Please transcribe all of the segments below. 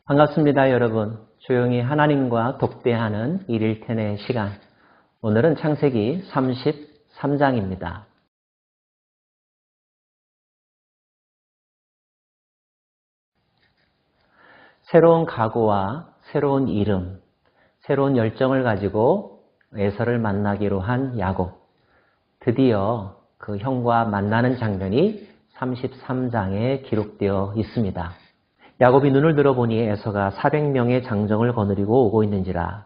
반갑습니다, 여러분. 조용히 하나님과 독대하는 일일텐의 시간. 오늘은 창세기 33장입니다. 새로운 각오와 새로운 이름, 새로운 열정을 가지고 에서를 만나기로 한 야곱. 드디어 그 형과 만나는 장면이 33장에 기록되어 있습니다. 야곱이 눈을 들어보니 에서가 400명의 장정을 거느리고 오고 있는지라.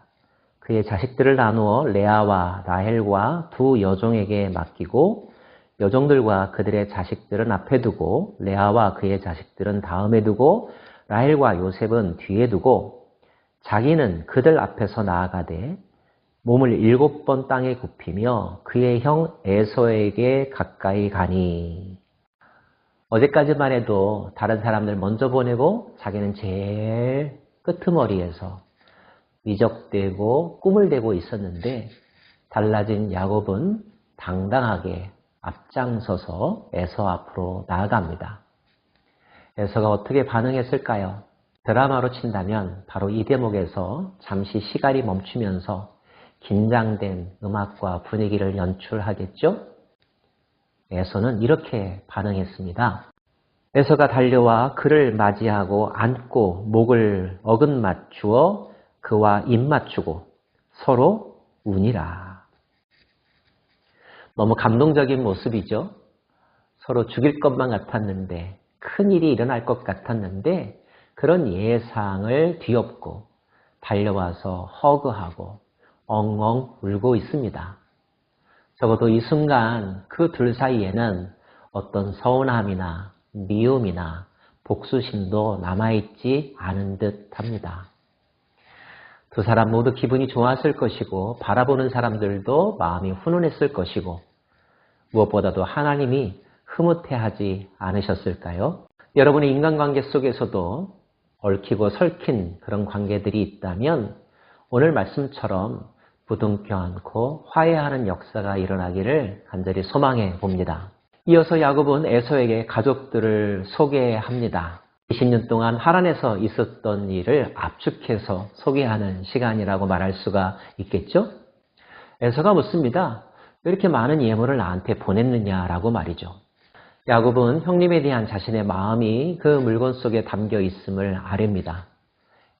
그의 자식들을 나누어 레아와 라헬과 두 여종에게 맡기고 여종들과 그들의 자식들은 앞에 두고 레아와 그의 자식들은 다음에 두고 라헬과 요셉은 뒤에 두고 자기는 그들 앞에서 나아가되 몸을 7번 땅에 굽히며 그의 형 에서에게 가까이 가니. 어제까지만 해도 다른 사람들 먼저 보내고 자기는 제일 끄트머리에서 미적대고 꿈을 대고 있었는데 달라진 야곱은 당당하게 앞장서서 에서 앞으로 나아갑니다. 에서가 어떻게 반응했을까요? 드라마로 친다면 바로 이 대목에서 잠시 시간이 멈추면서 긴장된 음악과 분위기를 연출하겠죠? 에서는 이렇게 반응했습니다. 에서가 달려와 그를 맞이하고 안고 목을 어긋맞추어 그와 입맞추고 서로 우니라. 너무 감동적인 모습이죠. 서로 죽일 것만 같았는데, 큰일이 일어날 것 같았는데 그런 예상을 뒤엎고 달려와서 허그하고 엉엉 울고 있습니다. 적어도 이 순간 그 둘 사이에는 어떤 서운함이나 미움이나 복수심도 남아있지 않은 듯 합니다. 두 사람 모두 기분이 좋았을 것이고 바라보는 사람들도 마음이 훈훈했을 것이고 무엇보다도 하나님이 흐뭇해하지 않으셨을까요? 여러분의 인간관계 속에서도 얽히고 설킨 그런 관계들이 있다면 오늘 말씀처럼 부둥켜 안고 화해하는 역사가 일어나기를 간절히 소망해 봅니다. 이어서 야곱은 에서에게 가족들을 소개합니다. 20년 동안 하란에서 있었던 일을 압축해서 소개하는 시간이라고 말할 수가 있겠죠? 에서가 묻습니다. 왜 이렇게 많은 예물을 나한테 보냈느냐라고 말이죠. 야곱은 형님에 대한 자신의 마음이 그 물건 속에 담겨 있음을 아렵니다.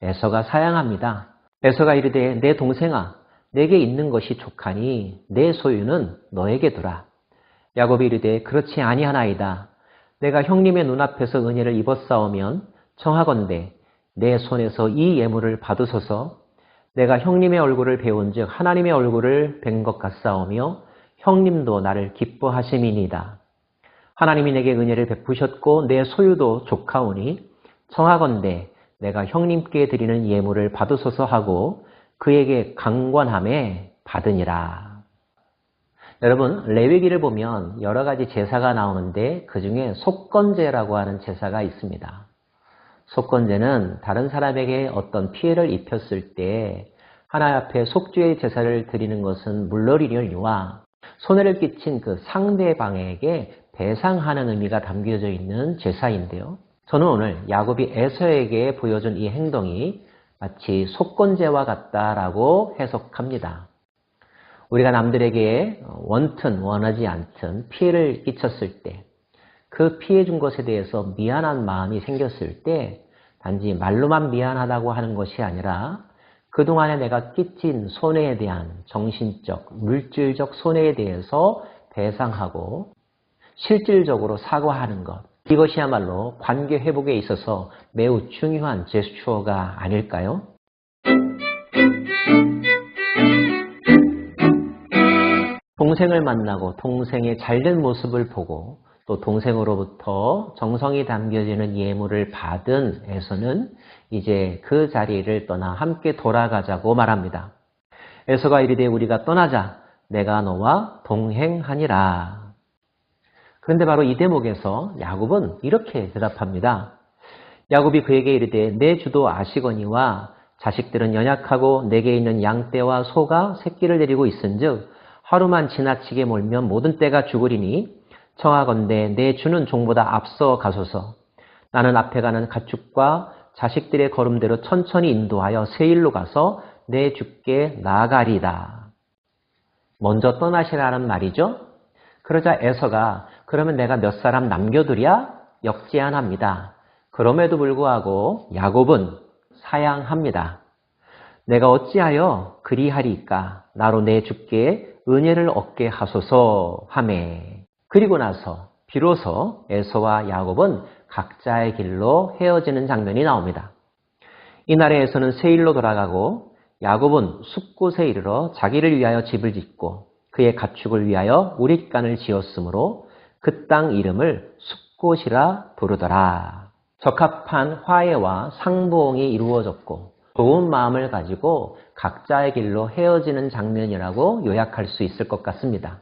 에서가 사양합니다. 에서가 이르되 내 동생아 내게 있는 것이 족하니 내 소유는 너에게 두라. 야곱이 이르되 그렇지 아니하나이다. 내가 형님의 눈앞에서 은혜를 입었사오면 청하건대 내 손에서 이 예물을 받으소서. 내가 형님의 얼굴을 배운즉 하나님의 얼굴을 뵌 것 같사오며 형님도 나를 기뻐하심이니이다. 하나님이 내게 은혜를 베푸셨고 내 소유도 족하오니 청하건대 내가 형님께 드리는 예물을 받으소서 하고 그에게 강권함에 받으니라. 여러분, 레위기를 보면 여러 가지 제사가 나오는데 그 중에 속건제라고 하는 제사가 있습니다. 속건제는 다른 사람에게 어떤 피해를 입혔을 때 하나님 앞에 속죄의 제사를 드리는 것은 물론이니와 손해를 끼친 그 상대방에게 배상하는 의미가 담겨져 있는 제사인데요. 저는 오늘 야곱이 에서에게 보여준 이 행동이 마치 속건제와 같다라고 해석합니다. 우리가 남들에게 원튼 원하지 않든 피해를 끼쳤을 때 그 피해 준 것에 대해서 미안한 마음이 생겼을 때 단지 말로만 미안하다고 하는 것이 아니라 그동안에 내가 끼친 손해에 대한 정신적, 물질적 손해에 대해서 배상하고 실질적으로 사과하는 것. 이것이야말로 관계 회복에 있어서 매우 중요한 제스처가 아닐까요? 동생을 만나고 동생의 잘된 모습을 보고 또 동생으로부터 정성이 담겨지는 예물을 받은 에서는 이제 그 자리를 떠나 함께 돌아가자고 말합니다. 에서가 이르되 우리가 떠나자 내가 너와 동행하니라. 그런데 바로 이 대목에서 야곱은 이렇게 대답합니다. 야곱이 그에게 이르되 내 주도 아시거니와 자식들은 연약하고 내게 있는 양떼와 소가 새끼를 데리고 있은즉 하루만 지나치게 몰면 모든 떼가 죽으리니 청하건대 내 주는 종보다 앞서 가소서. 나는 앞에 가는 가축과 자식들의 걸음대로 천천히 인도하여 세일로 가서 내 주께 나아가리다. 먼저 떠나시라는 말이죠. 그러자 에서가 그러면 내가 몇 사람 남겨두랴? 역제안합니다. 그럼에도 불구하고 야곱은 사양합니다. 내가 어찌하여 그리하리까? 나로 내 주께 은혜를 얻게 하소서 하매. 그리고 나서 비로소 에서와 야곱은 각자의 길로 헤어지는 장면이 나옵니다. 이날에 에서는 세일로 돌아가고 야곱은 숲곳에 이르러 자기를 위하여 집을 짓고 그의 가축을 위하여 우릿간을 지었으므로 그 땅 이름을 숲곳이라 부르더라. 적합한 화해와 상봉이 이루어졌고 좋은 마음을 가지고 각자의 길로 헤어지는 장면이라고 요약할 수 있을 것 같습니다.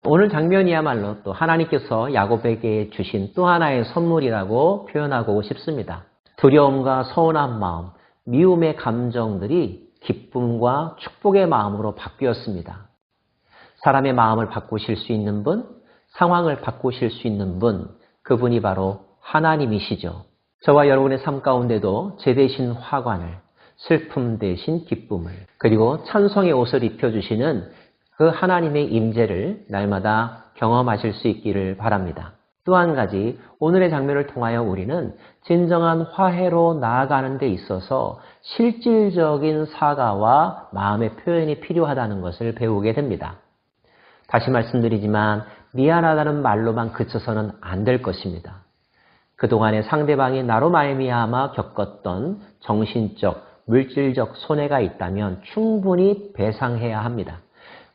오늘 장면이야말로 또 하나님께서 야곱에게 주신 또 하나의 선물이라고 표현하고 싶습니다. 두려움과 서운한 마음, 미움의 감정들이 기쁨과 축복의 마음으로 바뀌었습니다. 사람의 마음을 바꾸실 수 있는 분, 상황을 바꾸실 수 있는 분, 그분이 바로 하나님이시죠. 저와 여러분의 삶 가운데도 제 대신 화관을, 슬픔 대신 기쁨을, 그리고 찬송의 옷을 입혀주시는 그 하나님의 임재를 날마다 경험하실 수 있기를 바랍니다. 또 한 가지, 오늘의 장면을 통하여 우리는 진정한 화해로 나아가는 데 있어서 실질적인 사과와 마음의 표현이 필요하다는 것을 배우게 됩니다. 다시 말씀드리지만 미안하다는 말로만 그쳐서는 안 될 것입니다. 그동안에 상대방이 나로 말미암아 겪었던 정신적, 물질적 손해가 있다면 충분히 배상해야 합니다.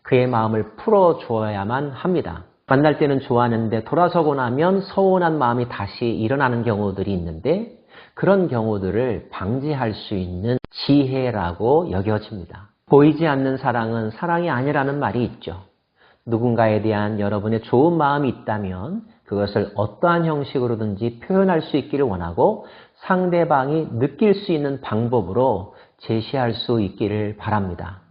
그의 마음을 풀어줘야만 합니다. 만날 때는 좋았는데 돌아서고 나면 서운한 마음이 다시 일어나는 경우들이 있는데 그런 경우들을 방지할 수 있는 지혜라고 여겨집니다. 보이지 않는 사랑은 사랑이 아니라는 말이 있죠. 누군가에 대한 여러분의 좋은 마음이 있다면 그것을 어떠한 형식으로든지 표현할 수 있기를 원하고 상대방이 느낄 수 있는 방법으로 제시할 수 있기를 바랍니다.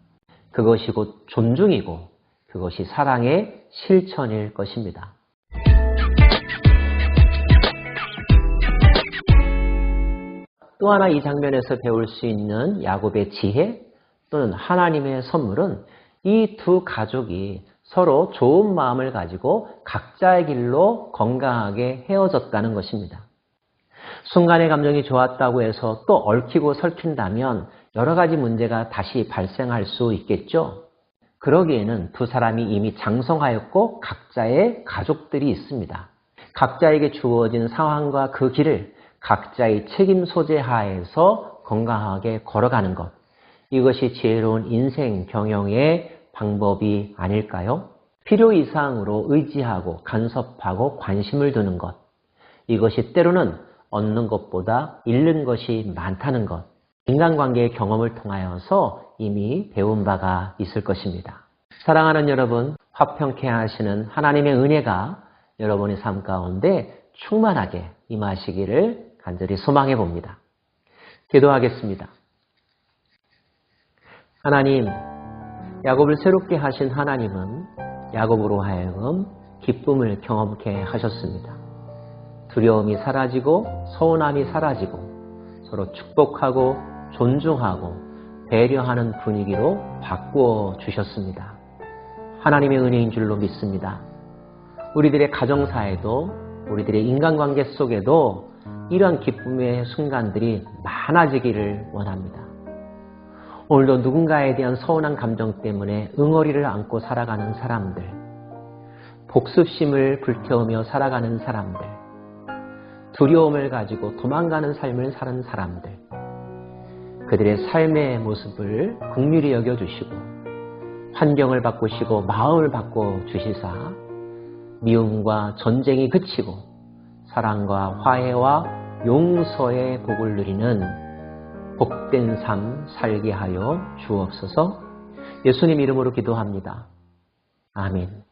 그것이 곧 존중이고 그것이 사랑의 실천일 것입니다. 또 하나 이 장면에서 배울 수 있는 야곱의 지혜 또는 하나님의 선물은 이 두 가족이 서로 좋은 마음을 가지고 각자의 길로 건강하게 헤어졌다는 것입니다. 순간의 감정이 좋았다고 해서 또 얽히고 설킨다면 여러 가지 문제가 다시 발생할 수 있겠죠. 그러기에는 두 사람이 이미 장성하였고 각자의 가족들이 있습니다. 각자에게 주어진 상황과 그 길을 각자의 책임 소재 하에서 건강하게 걸어가는 것. 이것이 지혜로운 인생 경영의 방법이 아닐까요? 필요 이상으로 의지하고 간섭하고 관심을 두는 것. 이것이 때로는 얻는 것보다 잃는 것이 많다는 것. 인간관계의 경험을 통하여서 이미 배운 바가 있을 것입니다. 사랑하는 여러분, 화평케 하시는 하나님의 은혜가 여러분의 삶 가운데 충만하게 임하시기를 간절히 소망해 봅니다. 기도하겠습니다. 하나님, 야곱을 새롭게 하신 하나님은 야곱으로 하여금 기쁨을 경험케 하셨습니다. 두려움이 사라지고 서운함이 사라지고 서로 축복하고 존중하고 배려하는 분위기로 바꾸어 주셨습니다. 하나님의 은혜인 줄로 믿습니다. 우리들의 가정사에도 우리들의 인간관계 속에도 이런 기쁨의 순간들이 많아지기를 원합니다. 오늘도 누군가에 대한 서운한 감정 때문에 응어리를 안고 살아가는 사람들, 복습심을 불태우며 살아가는 사람들, 두려움을 가지고 도망가는 삶을 사는 사람들, 그들의 삶의 모습을 긍휼히 여겨주시고 환경을 바꾸시고 마음을 바꿔주시사 미움과 전쟁이 그치고 사랑과 화해와 용서의 복을 누리는 복된 삶 살게 하여 주옵소서. 예수님 이름으로 기도합니다. 아멘.